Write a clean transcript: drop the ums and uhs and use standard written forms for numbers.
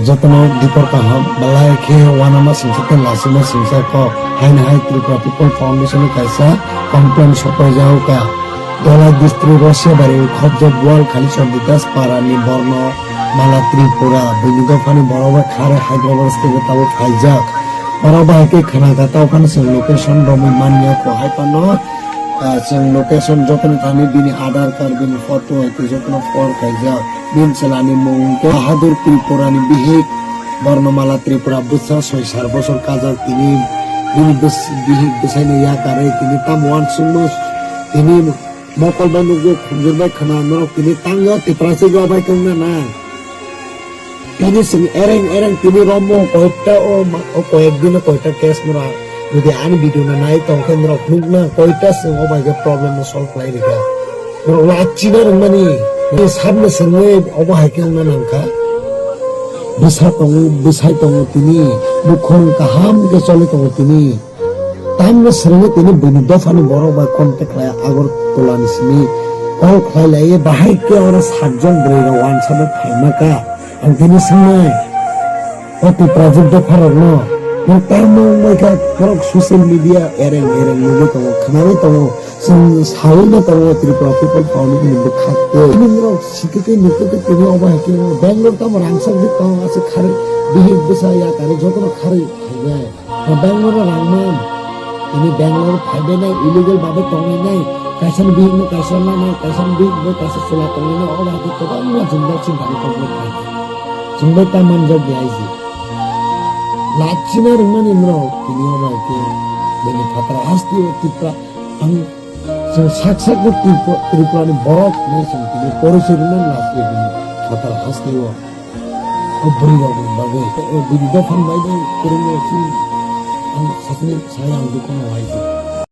যতন দীপর কাহাম বালাই খে ওয়ানামা সিংসাতে লাসিমা সিংসা ko hain hai Tripura People Foundation kaisa complain সপয় যাওকা দলা ডিস্ট্রিক্ট রশিয়া বাড়ি খবজব ওয়াল খালি সর্দিতাস পারানি বর্ণ মালা ত্রিপুরা বিনিদফানি বড়বা খারে হায়দ্রাবাদ থেকে তাও ফাইজাক বড়বা কে খানা গাতা ওখানে সে লোকেশন রমি মান্য ko hai pano जों लोकेशन जखन थानी बिनि आधार कार्ड बिनि फटो हयतो जखन फर खाइजा बिन चलानि मुंके बाहादुर त्रिपुरानि बिहिक बर्णमाला त्रिपुरा बुसा 6-7 বছর কাজাক তিনি बिनि बिहिक बिसायनो याकारे তিনি ताम वान सुनो তিনি मकल बानुगो खुंजरबाय खाना তিনি तांगा त्रिपुरासे जाबाय कंना ना তিনি सिंग एरें তিনি रमो कयटा ओ कयेकदिन कयटा केस मरा যদি আনি ভিডিও না নাই তখন রক নুক না কয়টা ও ভাই প্রবলেম সলভ লাই রেখা ওলা আচ্ছিনা রমানি সামনে সঙ্গে অবহাই কেউ না নাঙ্কা বিসাই তং তিনি মুখন কাহাম কে চলে তং তিনি তামনে সঙ্গে তিনি বিনিদফানি বড় বা কন্টাক্ট লাই আগর তোলানি সিনি কল খাইলাই বাহাই কে ওরা 7 জন ব্রেরা ওয়ান সাবে ফাইমাকা আর তিনি সঙ্গে অতি প্রজেক্ট দেখার না Pertama mereka kerok sosial media ereng nunggu tahu kenapa tahu sahulnya tahu Tripura People Foundation ini dekat ini merok sikitnya nukutnya ini apa yang Bangalore tahu rangsang di tahu asal kari bihik besar ya kari jodoh kari ya Bangalore rangman ini Bangalore ada nih illegal babet tahu nih kaisan bihik nih kaisan bihik nih kaisan sulat tahu nih orang itu tahu nggak jumlah cinta di kampung jumlah taman jadi aja Lacina rumah ni merau kini orang itu dengan kata hasti Tripura ang saksak Tripura ni borok ni sendiri polisi rumah lagi ini kata hasti wa beri orang bagai beri dafan bagai kurang lagi ang sakni sayang dukung awal itu